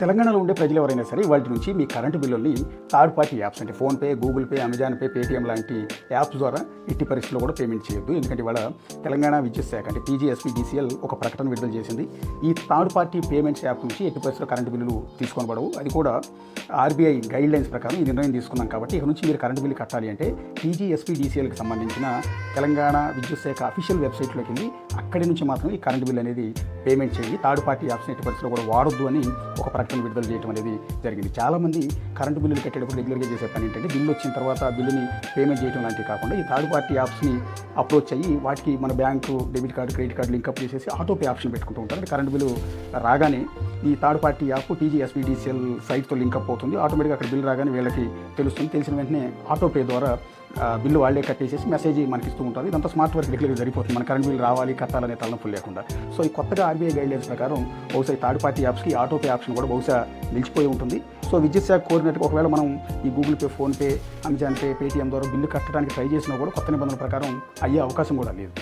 తెలంగాణలో ఉండే ప్రజలు ఎవరైనా సరే వాటి నుంచి మీ కరెంటు బిల్లుల్ని థర్డ్ పార్టీ యాప్స్ అంటే PhonePe, Google pay, Amazon pay, Paytm లాంటి యాప్స్ ద్వారా ఎట్టి పరిస్థితుల్లో కూడా పేమెంట్ చేయొద్దు. ఎందుకంటే ఇవాళ తెలంగాణ విద్యుత్ శాఖ అంటే PGSPDCL ఒక ప్రకటన విడుదల చేసింది. ఈ థర్డ్ పార్టీ పేమెంట్స్ యాప్ నుంచి ఎట్టి పరిస్థితుల్లో కరెంటు బిల్లులు తీసుకొనబడవు. అది కూడా RBI గైడ్ లైన్స్ ప్రకారం ఈ నిర్ణయం తీసుకున్నాం కాబట్టి ఇక నుంచి మీరు కరెంటు బిల్లు కట్టాలి అంటే PGSPDCLకి సంబంధించిన తెలంగాణ విద్యుత్ శాఖ అఫీషియల్ వెబ్సైట్లోకి వెళ్ళి అక్కడి నుంచి మాత్రం ఈ కరెంటు బిల్ అనేది పేమెంట్ చేయి. థర్డ్ పార్టీ యాప్స్ని ఎట్టి పరిస్థితుల్లో కూడా వాడొద్దు అని ఒక ప్రకటన విడుదల చేయడం అనేది జరిగింది. చాలామంది కరెంటు బిల్లులు కట్టేటప్పుడు రెగ్యులర్గా చేసే పని ఏంటంటే బిల్లు వచ్చిన తర్వాత ఆ బిల్లుని పేమెంట్ చేయడం లాంటివి కాకుండా ఈ థర్డ్ పార్టీ యాప్స్ని అప్రోచ్ అయ్యి వాటికి మన bank debit card, credit card link up చేసేసి ఆటోపే ఆప్షన్ పెట్టుకుంటూ ఉంటారు. అంటే కరెంటు బిల్లు రాగానే ఈ థర్డ్ పార్టీ యాప్ PGSPDCL సైట్తో లింకప్ అవుతుంది. ఆటోమేటిక్గా అక్కడ బిల్లు రాగానే వీళ్ళకి తెలుస్తుంది. తెలిసిన వెంటనే ఆటోపే ద్వారా బిల్లు వాళ్ళే కట్టేసేసి మెసేజ్ మనకి ఇస్తూ ఉంటుంది. ఇదంతా స్మార్ట్ వర్క్ రెగ్యులర్గా జరిగిపోతుంది. మన కరెంట్ బిల్లు రావాలి, కట్టాలనే తలనొప్పులు లేకుండా. సో ఈ కొత్తగా RBI గైడ్లైన్స్ ప్రకారం బహుశా ఈ థర్డ్ పార్టీ యాప్స్కి ఆటోపే ఆప్షన్ కూడా బహుశా నిలిచిపోయి ఉంటుంది. సో విద్యుత్ శాఖ కోరినట్టుగా ఒకవేళ మనం ఈ Google pay, PhonePe, Amazon pay, Paytm ద్వారా బిల్లు కట్టడానికి ట్రై చేసినా కూడా కొత్త నిబంధనల ప్రకారం అయ్యే అవకాశం కూడా లేదు.